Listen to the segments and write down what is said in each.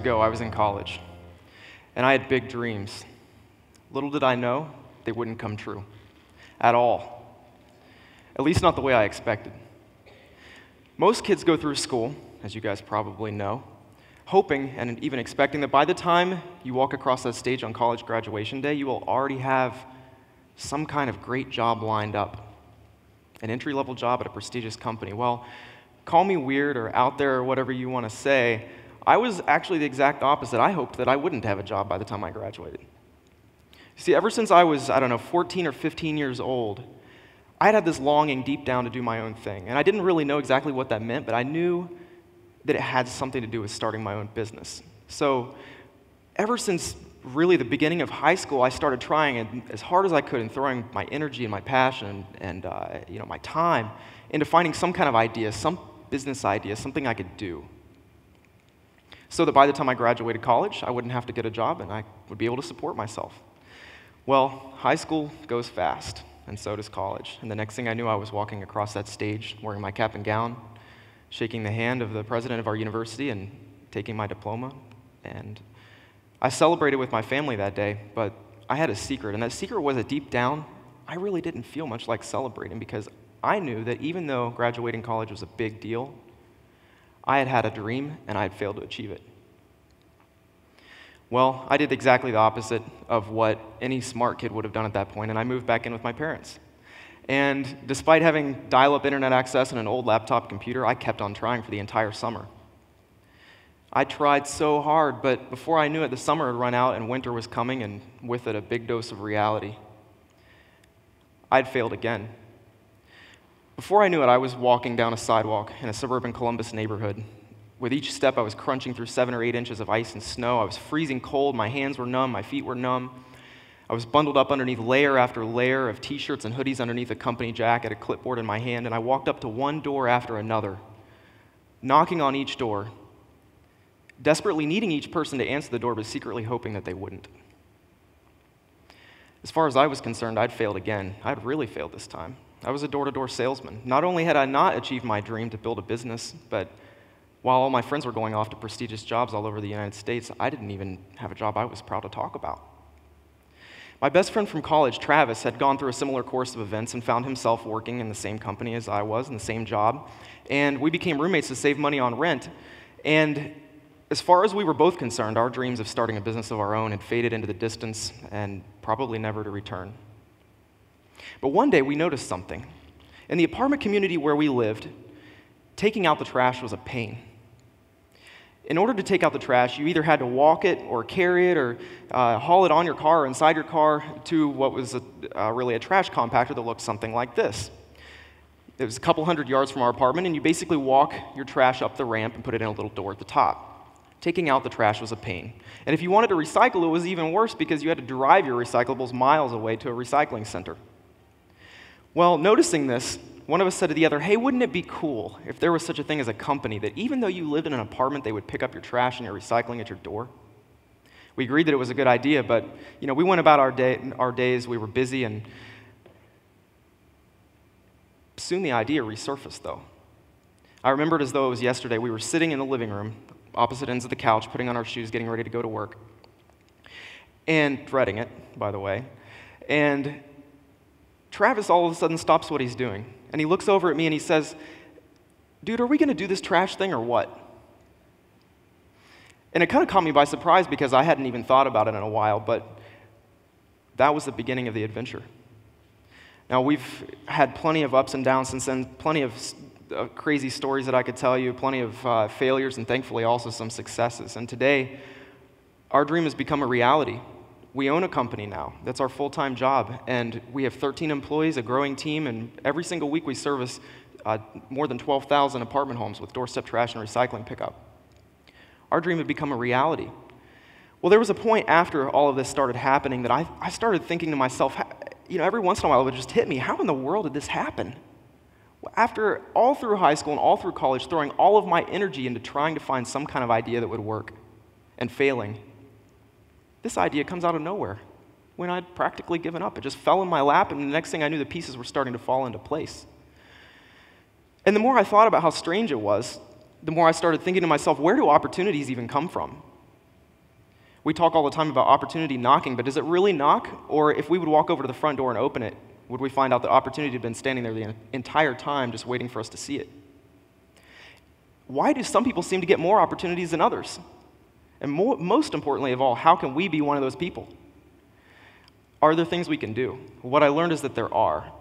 ago, I was in college, and I had big dreams. Little did I know, they wouldn't come true. At all. At least not the way I expected. Most kids go through school, as you guys probably know, hoping and even expecting that by the time you walk across that stage on college graduation day, you will already have some kind of great job lined up. An entry-level job at a prestigious company. Well, call me weird or out there or whatever you want to say, I was actually the exact opposite. I hoped that I wouldn't have a job by the time I graduated. See, ever since I was, 14 or 15 years old, I had this longing deep down to do my own thing. And I didn't really know exactly what that meant, but I knew that it had something to do with starting my own business. So ever since really the beginning of high school, I started trying as hard as I could and throwing my energy and my passion and my time into finding some kind of idea, some business idea, something I could do. So that by the time I graduated college, I wouldn't have to get a job and I would be able to support myself. Well, high school goes fast, and so does college. And the next thing I knew, I was walking across that stage, wearing my cap and gown, shaking the hand of the president of our university and taking my diploma. And I celebrated with my family that day, but I had a secret. And that secret was that deep down, I really didn't feel much like celebrating because I knew that even though graduating college was a big deal, I had had a dream and I had failed to achieve it. Well, I did exactly the opposite of what any smart kid would have done at that point, and I moved back in with my parents. And despite having dial-up internet access and an old laptop computer, I kept on trying for the entire summer. I tried so hard, but before I knew it, the summer had run out and winter was coming, and with it, a big dose of reality. I'd failed again. Before I knew it, I was walking down a sidewalk in a suburban Columbus neighborhood. With each step, I was crunching through 7 or 8 inches of ice and snow. I was freezing cold, my hands were numb, my feet were numb. I was bundled up underneath layer after layer of t-shirts and hoodies underneath a company jacket, a clipboard in my hand, and I walked up to one door after another, knocking on each door, desperately needing each person to answer the door, but secretly hoping that they wouldn't. As far as I was concerned, I'd failed again. I'd really failed this time. I was a door-to-door salesman. Not only had I not achieved my dream to build a business, but while all my friends were going off to prestigious jobs all over the United States, I didn't even have a job I was proud to talk about. My best friend from college, Travis, had gone through a similar course of events and found himself working in the same company as I was, in the same job, and we became roommates to save money on rent. And as far as we were both concerned, our dreams of starting a business of our own had faded into the distance and probably never to return. But one day we noticed something. In the apartment community where we lived, taking out the trash was a pain. In order to take out the trash, you either had to walk it or carry it or haul it on your car or inside your car to what was really a trash compactor that looked something like this. It was a couple hundred yards from our apartment, and you basically walk your trash up the ramp and put it in a little door at the top. Taking out the trash was a pain. And if you wanted to recycle, it was even worse because you had to drive your recyclables miles away to a recycling center. Well, noticing this, one of us said to the other, hey, wouldn't it be cool if there was such a thing as a company that even though you lived in an apartment, they would pick up your trash and your recycling at your door? We agreed that it was a good idea, but we went about our days, we were busy, and soon the idea resurfaced, though. I remember it as though it was yesterday. We were sitting in the living room, opposite ends of the couch, putting on our shoes, getting ready to go to work, and dreading it, by the way, and Travis all of a sudden stops what he's doing, and he looks over at me and he says, dude, are we going to do this trash thing or what? And it kind of caught me by surprise because I hadn't even thought about it in a while, but that was the beginning of the adventure. Now, we've had plenty of ups and downs since then, plenty of crazy stories that I could tell you, plenty of failures, and thankfully also some successes. And today, our dream has become a reality. We own a company now. That's our full-time job, and we have 13 employees, a growing team, and every single week we service more than 12,000 apartment homes with doorstep trash and recycling pickup. Our dream had become a reality. Well, there was a point after all of this started happening that I started thinking to myself, every once in a while it would just hit me, how in the world did this happen? After all through high school and all through college, throwing all of my energy into trying to find some kind of idea that would work and failing, this idea comes out of nowhere when I'd practically given up. It just fell in my lap, and the next thing I knew, the pieces were starting to fall into place. And the more I thought about how strange it was, the more I started thinking to myself, where do opportunities even come from? We talk all the time about opportunity knocking, but does it really knock? Or if we would walk over to the front door and open it, would we find out that opportunity had been standing there the entire time just waiting for us to see it? Why do some people seem to get more opportunities than others? And most importantly of all, how can we be one of those people? Are there things we can do? What I learned is that there are.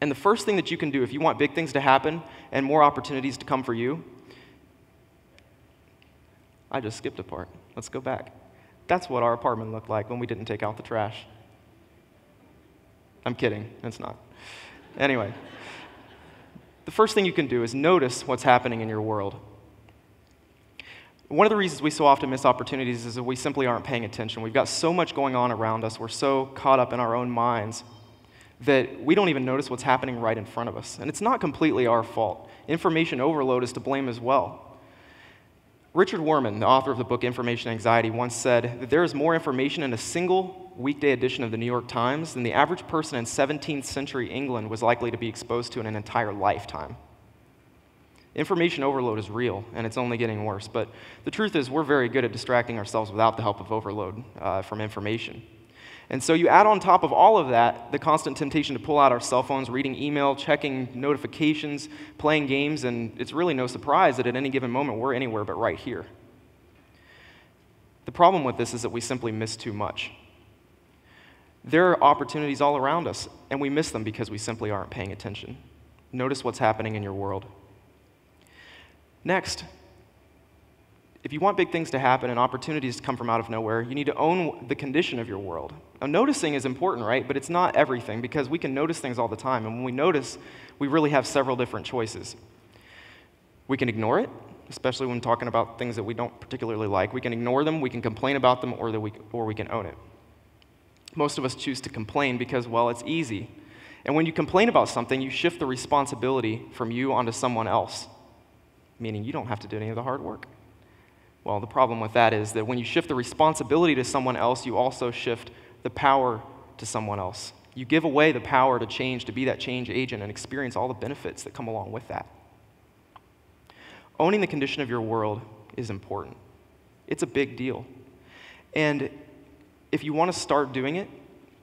And the first thing that you can do if you want big things to happen and more opportunities to come for you, I just skipped a part. Let's go back. That's what our apartment looked like when we didn't take out the trash. I'm kidding, it's not. Anyway, the first thing you can do is notice what's happening in your world. One of the reasons we so often miss opportunities is that we simply aren't paying attention. We've got so much going on around us, we're so caught up in our own minds that we don't even notice what's happening right in front of us. And it's not completely our fault. Information overload is to blame as well. Richard Wurman, the author of the book Information Anxiety, once said that there is more information in a single weekday edition of the New York Times than the average person in 17th century England was likely to be exposed to in an entire lifetime. Information overload is real, and it's only getting worse. But the truth is, we're very good at distracting ourselves without the help of overload from information. And so you add on top of all of that the constant temptation to pull out our cell phones, reading email, checking notifications, playing games, and it's really no surprise that at any given moment we're anywhere but right here. The problem with this is that we simply miss too much. There are opportunities all around us, and we miss them because we simply aren't paying attention. Notice what's happening in your world. Next, if you want big things to happen and opportunities to come from out of nowhere, you need to own the condition of your world. Now, noticing is important, right? But it's not everything, because we can notice things all the time. And when we notice, we really have several different choices. We can ignore it, especially when talking about things that we don't particularly like. We can ignore them, we can complain about them, or we can own it. Most of us choose to complain because, well, it's easy. And when you complain about something, you shift the responsibility from you onto someone else, meaning you don't have to do any of the hard work. Well, the problem with that is that when you shift the responsibility to someone else, you also shift the power to someone else. You give away the power to change, to be that change agent, and experience all the benefits that come along with that. Owning the condition of your world is important. It's a big deal. And if you want to start doing it,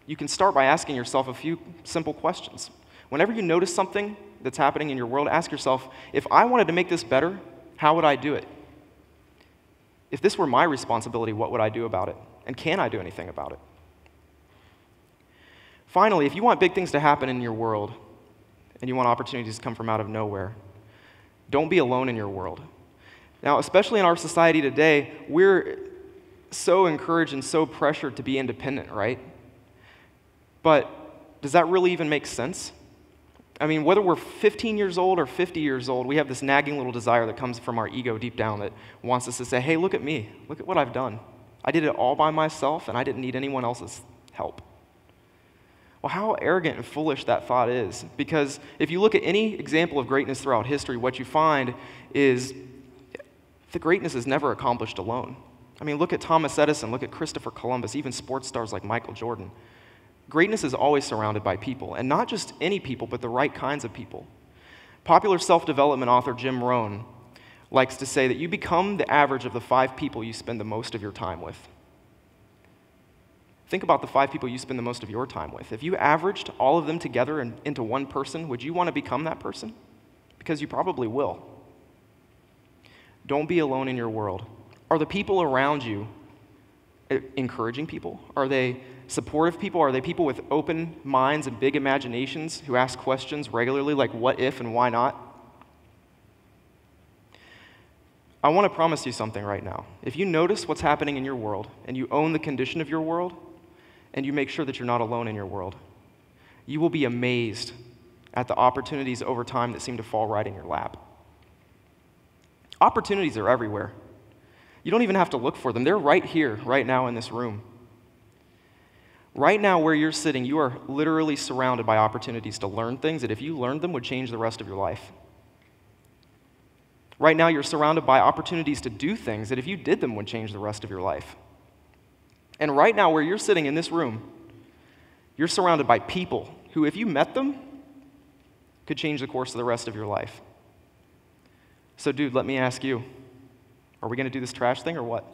you can start by asking yourself a few simple questions. Whenever you notice something that's happening in your world, ask yourself, if I wanted to make this better, how would I do it? If this were my responsibility, what would I do about it? And can I do anything about it? Finally, if you want big things to happen in your world, and you want opportunities to come from out of nowhere, don't be alone in your world. Now, especially in our society today, we're so encouraged and so pressured to be independent, right? But does that really even make sense? I mean, whether we're 15 years old or 50 years old, we have this nagging little desire that comes from our ego deep down that wants us to say, hey, look at me. Look at what I've done. I did it all by myself, and I didn't need anyone else's help. Well, how arrogant and foolish that thought is. Because if you look at any example of greatness throughout history, what you find is the greatness is never accomplished alone. I mean, look at Thomas Edison, look at Christopher Columbus, even sports stars like Michael Jordan. Greatness is always surrounded by people, and not just any people, but the right kinds of people. Popular self-development author Jim Rohn likes to say that you become the average of the 5 people you spend the most of your time with. Think about the 5 people you spend the most of your time with. If you averaged all of them together into one person, would you want to become that person? Because you probably will. Don't be alone in your world. Are the people around you encouraging people? Are they supportive people? Are they people with open minds and big imaginations who ask questions regularly like what if and why not? I want to promise you something right now. If you notice what's happening in your world and you own the condition of your world and you make sure that you're not alone in your world, you will be amazed at the opportunities over time that seem to fall right in your lap. Opportunities are everywhere. You don't even have to look for them. They're right here, right now in this room. Right now where you're sitting, you are literally surrounded by opportunities to learn things that if you learned them would change the rest of your life. Right now you're surrounded by opportunities to do things that if you did them would change the rest of your life. And right now where you're sitting in this room, you're surrounded by people who, if you met them, could change the course of the rest of your life. So dude, let me ask you, are we going to do this trash thing or what?